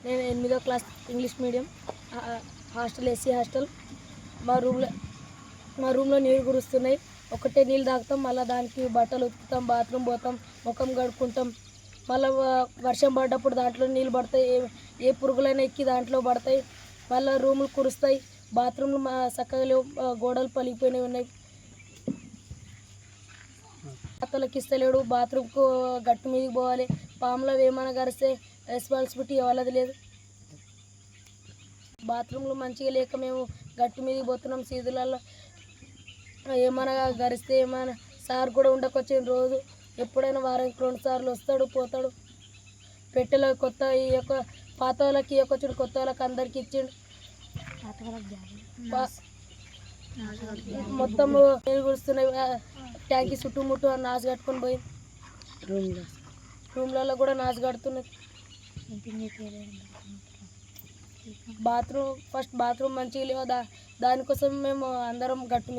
నేను 8వ class English medium hostel SC hostel. మా రూమ్లో నీళ్ళు కురుస్తున్నాయి. ఒకటే నీళ్ళు తాగుతాం, మళ్ళీ దానికి బట్టలు ఉతుకుతాం, బాత్రూమ్ పోతాం, ముఖం కడుక్కుంటాం. మళ్ళీ వర్షం పడ్డప్పుడు దాంట్లో నీళ్ళు పడతాయి, ఏ పురుగులైనా ఎక్కి దాంట్లో పడతాయి. మళ్ళీ రూములు కురుస్తాయి, బాత్రూమ్లు చక్కగా లేవు, గోడలు పలిగిపోయినవి ఉన్నాయి. అత్తలకి ఇస్తలేడు, బాత్రూమ్కు గట్టు మీదకి పోవాలి. పాములో ఏమైనా గరిస్తే రెస్పాన్సిబిలిటీ వాళ్ళది లేదు. బాత్రూమ్లు మంచిగా లేక మేము గట్టు మీదకి పోతున్నాం. సీదులలో ఏమైనా గరిస్తే ఏమైనా సార్ కూడా ఉండకొచ్చిన రోజు ఎప్పుడైనా వారానికి 2 సార్లు వస్తాడు పోతాడు. పెట్టెలో కొత్త ఈ యొక్క పాత వాళ్ళకి ఇవ్వకొచ్చుడు, కొత్త వాళ్ళకి అందరికి ఇచ్చిండు. మొత్తం నీళ్ళు కురుస్తున్నాయి. ట్యాంకీ చుట్టుముట్టు నాసు కట్టుకొని పోయి రూమ్లలో కూడా నాసు కడుతున్నాయి. బాత్రూమ్ మంచిగా లేవు, దానికోసం మేము అందరం గట్టు